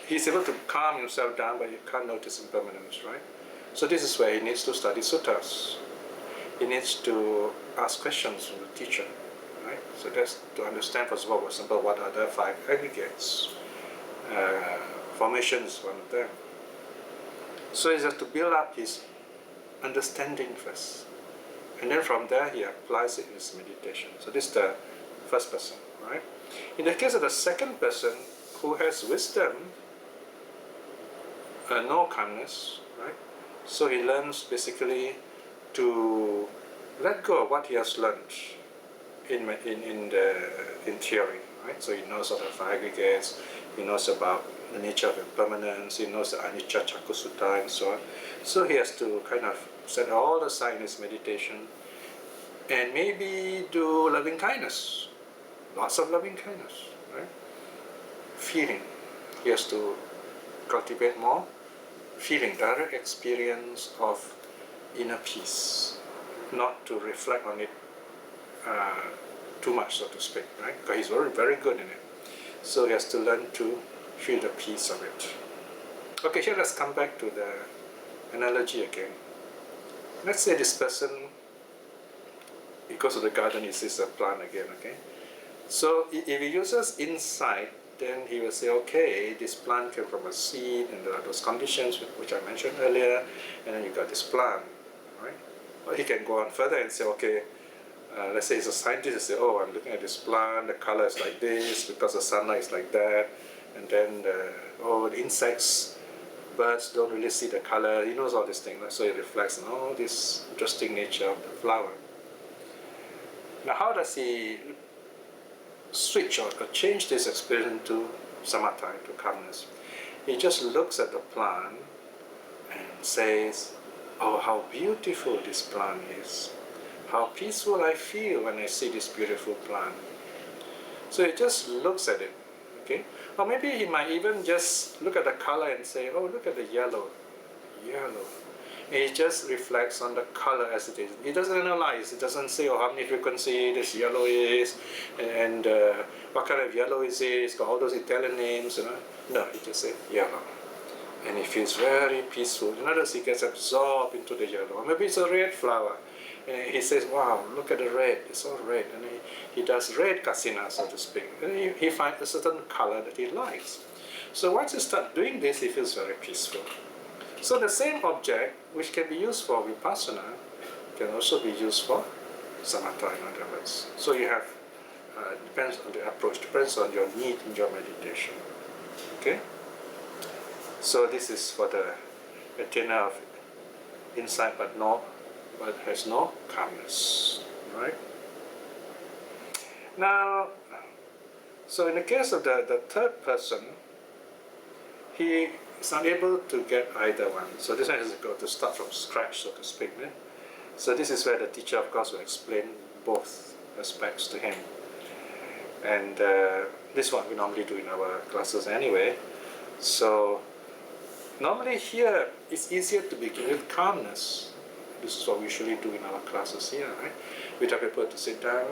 he's able to calm himself down, but he can't notice impermanence, right? So this is where he needs to study suttas. He needs to ask questions from the teacher, right? So that's to understand, first of all, for example, what are the 5 aggregates. Formation is one of them. So he has to build up his understanding first. And then from there, he applies it in his meditation. So this is the first person, right? In the case of the second person, who has wisdom, no calmness, right? So he learns basically to let go of what he has learned in theory, right? So he knows of the 5 aggregates, he knows about the nature of impermanence, he knows the anicca cakku sutta and so on. So he has to kind of set all aside in his meditation and maybe do loving kindness, lots of loving kindness, right? Feeling, he has to cultivate more feeling, direct experience of inner peace, not to reflect on it too much, so to speak, right? Because he's very, very good in it. So he has to learn to feel the peace of it. Okay, here let's come back to the analogy again. Let's say this person, he goes to the garden, he sees a plant again, okay? So if he uses insight, then he will say, okay, this plant came from a seed, and there are those conditions which I mentioned earlier, and then you got this plant, right? Or he can go on further and say, okay, let's say he's a scientist, he say, oh, I'm looking at this plant, the color is like this, because the sunlight is like that, and then the insects, birds don't really see the color, he knows all these things, right? So he reflects on all this interesting nature of the flower. Now how does he switch or change this experience to samatha, to calmness? He just looks at the plant and says, oh, how beautiful this plant is. How peaceful I feel when I see this beautiful plant. So he just looks at it, okay? Or maybe he might even just look at the color and say, oh, look at the yellow. And he just reflects on the color as it is. He doesn't analyze. He doesn't say, oh, how many frequency this yellow is, and what kind of yellow is it. It's got all those Italian names, you know. No, he just says yellow. And he feels very peaceful. In other words, he gets absorbed into the yellow. Or maybe it's a red flower. And he says, wow, look at the red. It's all red. And he does red kasina, so to speak. And he finds a certain color that he likes. So once you start doing this, he feels very peaceful. So the same object, which can be used for vipassana, can also be used for samatha, in other words. So you have, depends on the approach, depends on your need in your meditation. Okay? So this is for the attainer of insight but has no calmness. Right? Now, so in the case of the third person, he is not able to get either one. So this one has got to start from scratch, so to speak. Eh? So this is where the teacher, of course, will explain both aspects to him. And this one we normally do in our classes anyway. So normally here it's easier to begin with calmness. This is what we usually do in our classes here, right? We tell people to sit down,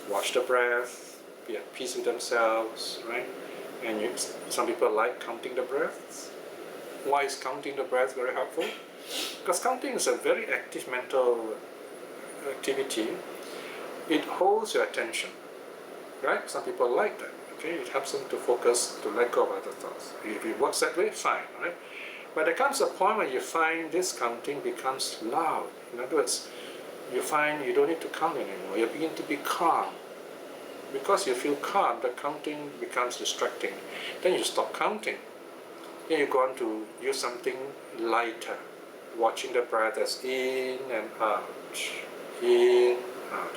watch the breath, be at peace with themselves, right? And some people like counting the breaths. Why is counting the breath very helpful? Because counting is a very active mental activity. It holds your attention, right? Some people like that. Okay, it helps them to focus, to let go of other thoughts. If it works that way, fine, right? But there comes a point where you find this counting becomes loud. In other words, you find you don't need to count anymore. You begin to be calm. Because you feel calm, the counting becomes distracting. Then you stop counting. Then you go on to use something lighter, watching the breath as in and out, in, out.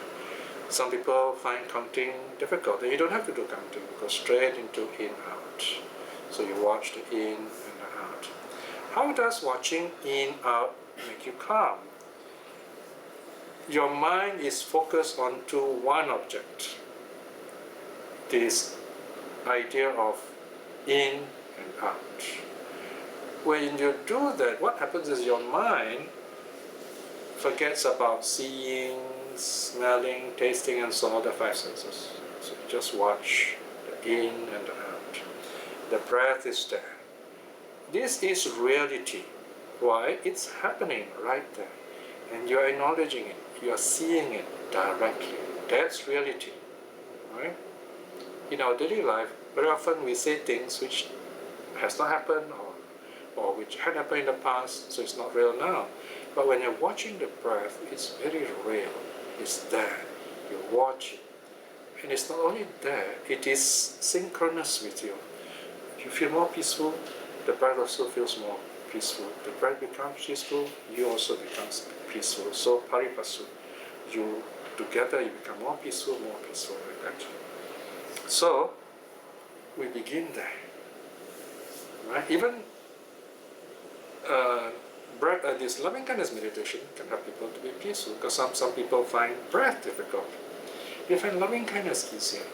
Some people find counting difficult. Then you don't have to do counting. You go straight into in, out. So you watch the in and the out. How does watching in, out make you calm? Your mind is focused onto one object. This idea of in and out. When you do that, what happens is your mind forgets about seeing, smelling, tasting, and so on, the five senses. So just watch the in and the out. The breath is there. This is reality. Why? It's happening right there. And you are acknowledging it. You are seeing it directly. That's reality. Right? In our daily life, very often we say things which has not happened or which had happened in the past, so it's not real now. But when you're watching the breath, it's very real. It's there. You watch it. And it's not only there, it is synchronous with you. You feel more peaceful, the breath also feels more peaceful. The breath becomes peaceful, you also become peaceful. So paripasu, you together you become more peaceful like that. So we begin there, right? Even this loving kindness meditation can help people to be peaceful, because some people find breath difficult. They find loving kindness easier.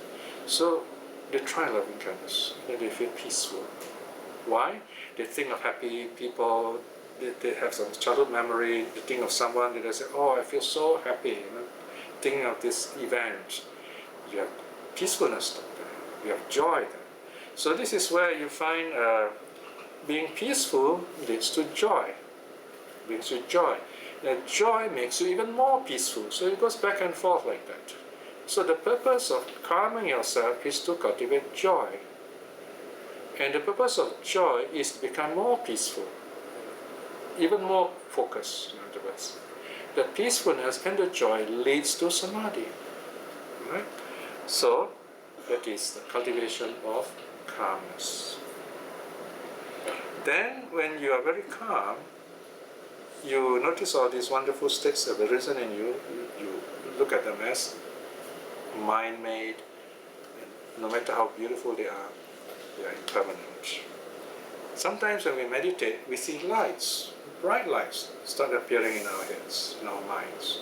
So they try loving kindness and they feel peaceful. Why? They think of happy people, they have some childhood memory, they think of someone, they say, oh, I feel so happy, thinking of this event. You have peacefulness there, you have joy there. So this is where you find being peaceful leads to joy. Brings you joy. And joy makes you even more peaceful. So it goes back and forth like that. So the purpose of calming yourself is to cultivate joy. And the purpose of joy is to become more peaceful, even more focused, in other words. The peacefulness and the joy leads to samadhi. Right? So that is the cultivation of calmness. Then when you are very calm, you notice all these wonderful states have arisen in you. You look at them as mind-made, and no matter how beautiful they are impermanent. Sometimes when we meditate, we see lights, bright lights, start appearing in our heads, in our minds.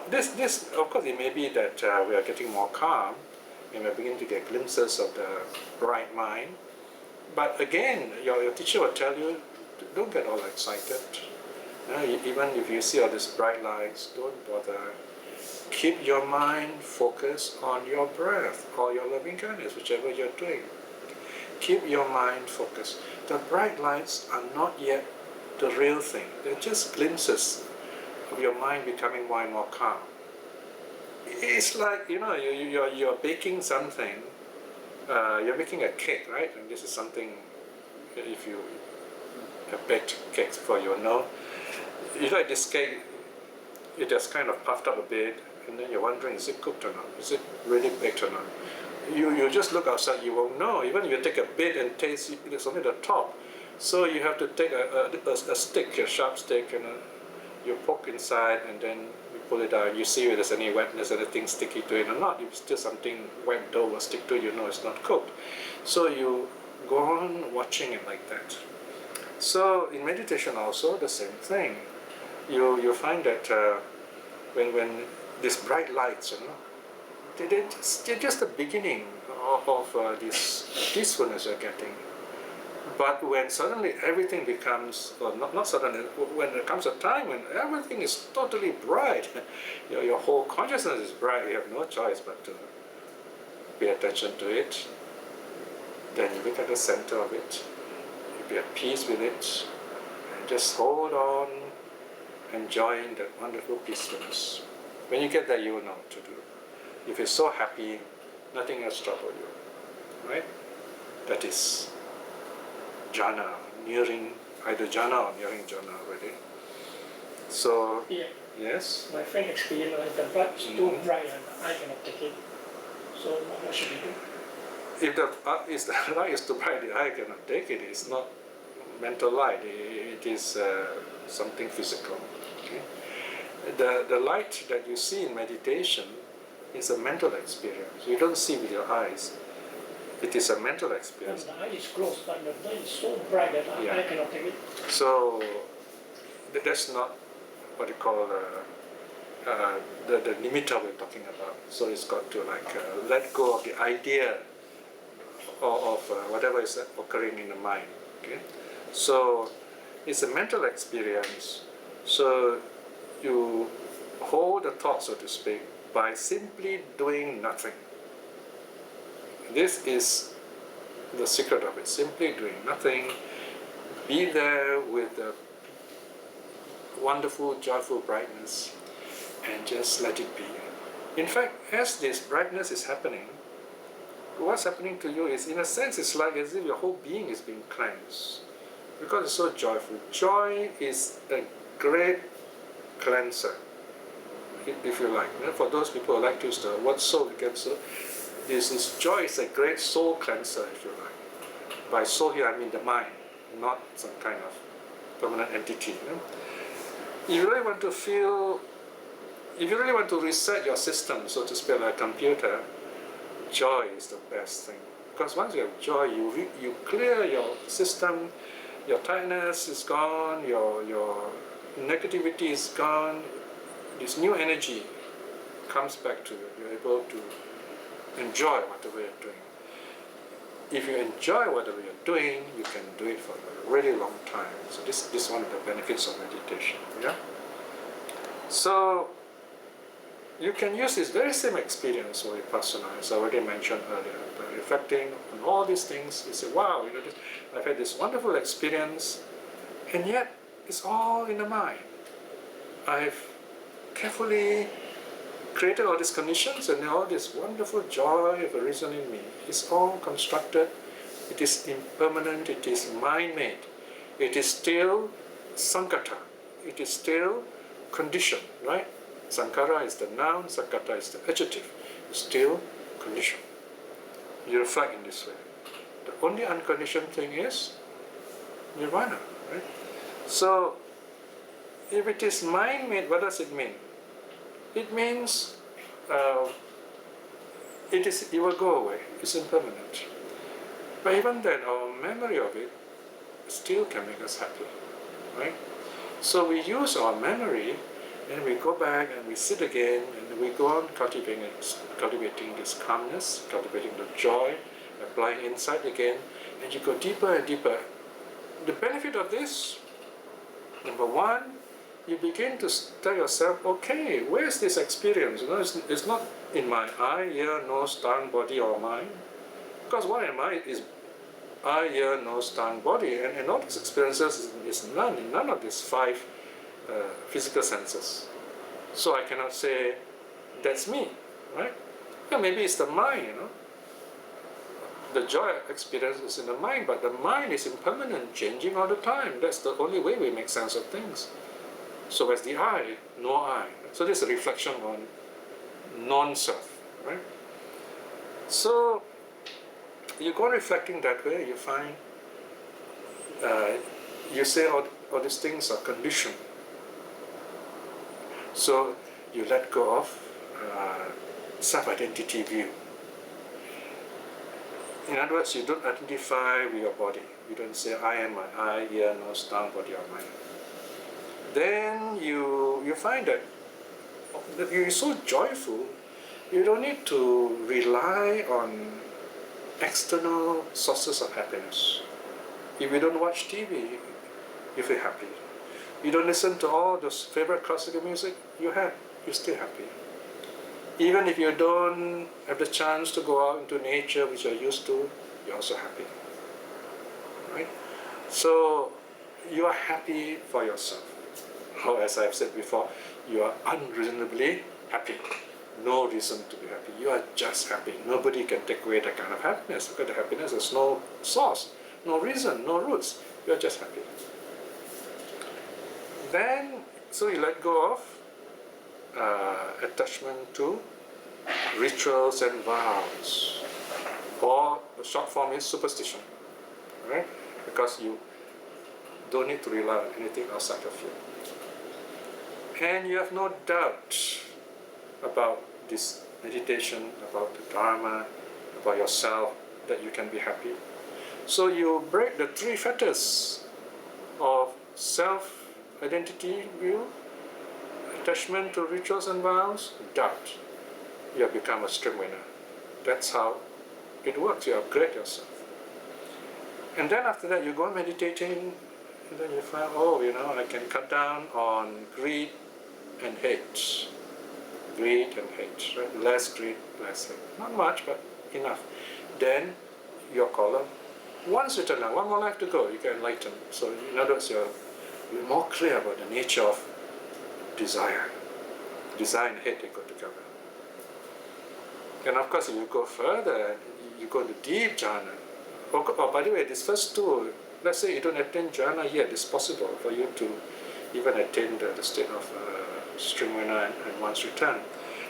This, of course, it may be that we are getting more calm, and we're beginning to get glimpses of the bright mind. But again, your teacher will tell you, don't get all excited. Even if you see all these bright lights, don't bother. Keep your mind focused on your breath or your loving kindness, whichever you're doing. Keep your mind focused. The bright lights are not yet the real thing. They're just glimpses of your mind becoming more and more calm. It's like, you're baking something. You're making a cake, right? And this is something, if you have baked cakes before, you will know. You like this cake, it has kind of puffed up a bit, and then you're wondering, is it cooked or not? Is it really baked or not? You just look outside, you won't know. Even if you take a bit and taste, it's only the top. So you have to take a stick, a sharp stick, and you poke inside, and then you pull it out. You see if there's any wetness, anything sticky to it or not. If still something wet dough will stick to it, you know it's not cooked. So you go on watching it like that. So in meditation also the same thing. You find that when these bright lights, they're just the beginning of this peacefulness you're getting. But when suddenly everything becomes, or not suddenly, when there comes a time when everything is totally bright, your whole consciousness is bright, you have no choice but to pay attention to it. Then you look at the center of it, you be at peace with it, and just hold on, enjoying that wonderful peacefulness. When you get there, you will know what to do. If you're so happy, nothing else trouble you, right? That is jhana, nearing either jhana or nearing jhana already. So, Yeah. yes? My friend experienced like the blood is too bright and I cannot take it. So what should we do? If the light is too bright, the eye cannot take it. It's not mental light. It is something physical. Okay? The light that you see in meditation is a mental experience. You don't see with your eyes. It is a mental experience. And the eye is closed, but the light is so bright that I cannot take it. So that's not what you call the nimitta we're talking about. So it's got to let go of the idea of whatever is occurring in the mind. Okay? So it's a mental experience. So you hold the thought, so to speak, by simply doing nothing. This is the secret of it. Simply doing nothing. Be there with the wonderful, joyful brightness and just let it be. In fact, as this brightness is happening, what's happening to you is, in a sense, it's like as if your whole being is being cleansed. Because it's so joyful. Joy is a great cleanser, if you like. For those people who like to use the word soul, this joy is a great soul cleanser, if you like. By soul here, I mean the mind, not some kind of permanent entity. If you really want to feel, if you really want to reset your system, so to speak, like a computer, joy is the best thing. Because once you have joy, you clear your system, your tightness is gone, your negativity is gone, this new energy comes back to you. You're able to enjoy whatever you're doing. If you enjoy whatever you're doing, you can do it for a really long time. So this is one of the benefits of meditation. Yeah. So you can use this very same experience for vipassana, as I already mentioned earlier, by reflecting on all these things. You say, wow, I've had this wonderful experience, and yet it's all in the mind. I've carefully created all these conditions, and all this wonderful joy have arisen in me. It's all constructed. It is impermanent. It is mind-made. It is still sankata. It is still conditioned, right? Sankara is the noun, sankata is the adjective. It's still conditioned. You reflect in this way. The only unconditioned thing is nirvana, right? So, if it is mind-made, what does it mean? It means it will go away. It's impermanent. But even then, our memory of it still can make us happy, right? So we use our memory, and we go back and we sit again, and we go on cultivating this calmness, cultivating the joy, applying insight again, and you go deeper and deeper. The benefit of this, number one, you begin to tell yourself, okay, where's this experience? It's not in my eye, ear, nose, tongue, body, or mind. Because what am I is eye, ear, nose, tongue, body, and all these experiences is none of these five physical senses. So I cannot say, that's me, right? Yeah, maybe it's the mind, The joy experience is in the mind, but the mind is impermanent, changing all the time. That's the only way we make sense of things. So as the I, no I. So this is a reflection on non-self, right? So you go reflecting that way, you find, you say all these things are conditioned. So you let go of self-identity view. In other words, you don't identify with your body. You don't say, I am my eye, ear, nose, tongue, body, or mind. Then you find that you're so joyful You don't need to rely on external sources of happiness. If you don't watch TV, you feel happy. You don't listen to all those favorite classical music, you're still happy. Even if you don't have the chance to go out into nature, which you're used to, you're also happy. Right? So you are happy for yourself. Or as I've said before, you are unreasonably happy. No reason to be happy. You are just happy. Nobody can take away that kind of happiness, because the happiness has no source, no reason, no roots. You are just happy. Then, so you let go of attachment to rituals and vows, or the short form is superstition, right? Because you don't need to rely on anything outside of you. And you have no doubt about this meditation, about the Dharma, about yourself, that you can be happy. So you break the three fetters of self-identity view, attachment to rituals and vows, doubt. You have become a stream winner. That's how it works. You upgrade yourself. And then after that, you go on meditating, and then you find, I can cut down on greed and hate. Greed and hate, right? Less greed, less hate. Not much, but enough. Then your column, once written down, one more life to go, you can enlighten. So in other words, you're more clear about the nature of desire. Desire and hate, they go together. And of course, if you go further, you go to deep jhana. Oh, by the way, these first two, let's say you don't attain jhana yet, it's possible for you to even attain the state of stream winner and once return.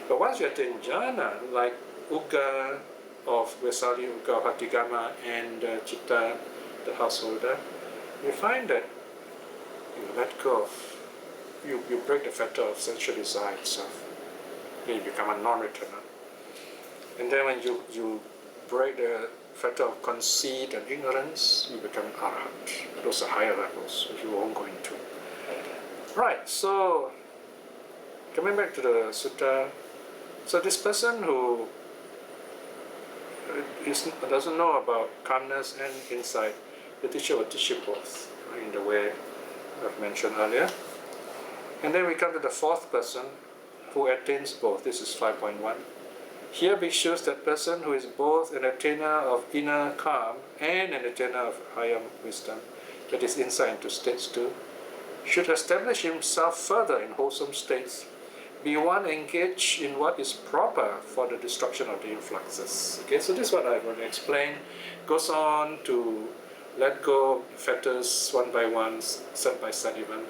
But once you attain jhana, like Uga of Vesali, Uga of Hatigama, and Chitta, the householder, you find that you let go of, you break the fetter of sensual desire itself. Then you become a non-returner. And then when you break the fetter of conceit and ignorance, you become arhat. Those are higher levels, which you won't go into. Right, so coming back to the sutta, so this person who doesn't know about calmness and insight, the teacher will teach you both, in the way I've mentioned earlier. And then we come to the fourth person who attains both. This is 5.1. Here bhikshus, that person who is both an attainer of inner calm and an attainer of higher wisdom, that is insight into states too, should establish himself further in wholesome states, be one engaged in what is proper for the destruction of the influxes. Okay, so this is what I've already explained. Goes on to let go of fetters one by one, set by set even.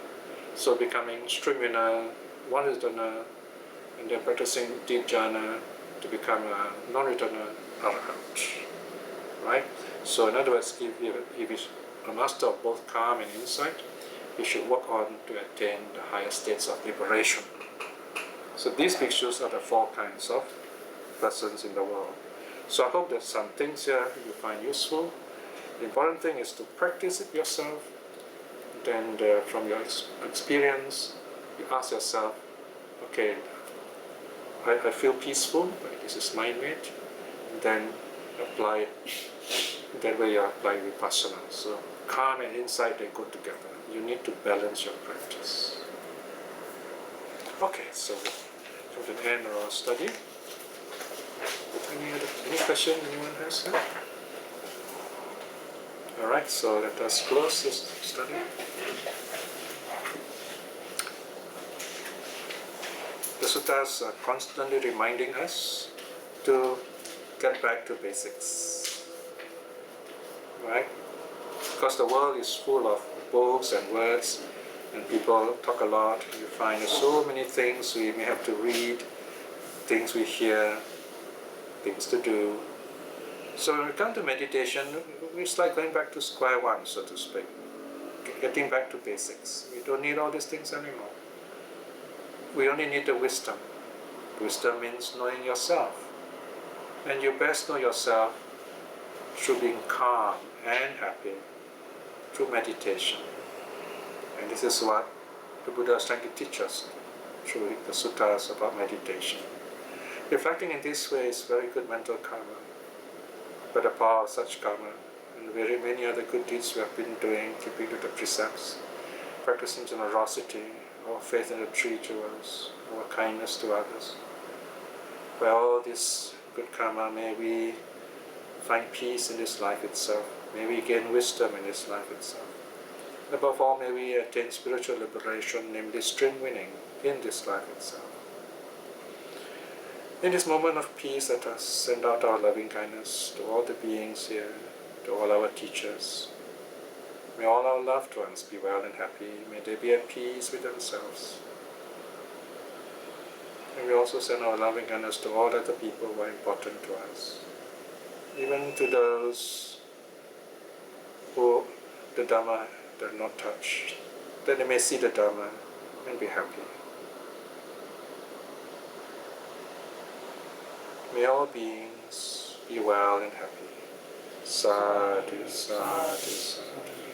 So becoming stream winner, one returner, and then practicing deep jhana to become a non-returner arhat. Right? So in other words, if he's a master of both calm and insight, he should work on to attain the higher states of liberation. So these bhikshus are the four kinds of persons in the world. So I hope that some things here you find useful. The important thing is to practice it yourself. Then from your experience, you ask yourself, okay, I feel peaceful, this is mind-made. Then apply it. That way you apply vipassana. So calm and insight, they go together. You need to balance your practice. Okay, so to the end of our study. Any question anyone has? Huh? All right, so let us close this study. The suttas are constantly reminding us to get back to basics, right? Because the world is full of books and words, and people talk a lot. You find so many things we may have to read, things we hear, things to do. So when we come to meditation, it's like going back to square one, so to speak. Getting back to basics. We don't need all these things anymore. We only need the wisdom. Wisdom means knowing yourself. And you best know yourself through being calm and happy, through meditation. And this is what the Buddha is trying to teach us through the suttas about meditation. Reflecting in this way is very good mental karma. But the power of such karma and very many other good deeds we have been doing, keeping to the precepts, practicing generosity, our faith in the three jewels, our kindness to others. By all this good karma, may we find peace in this life itself. May we gain wisdom in this life itself. Above all, may we attain spiritual liberation, namely stream winning, in this life itself. In this moment of peace, let us send out our loving kindness to all the beings here, to all our teachers. May all our loved ones be well and happy. May they be at peace with themselves. And we also send our loving kindness to all other people who are important to us, even to those who the Dhamma does not touch, that they may see the Dhamma and be happy. May all beings be well and happy. Sadhu, sadhu, sadhu.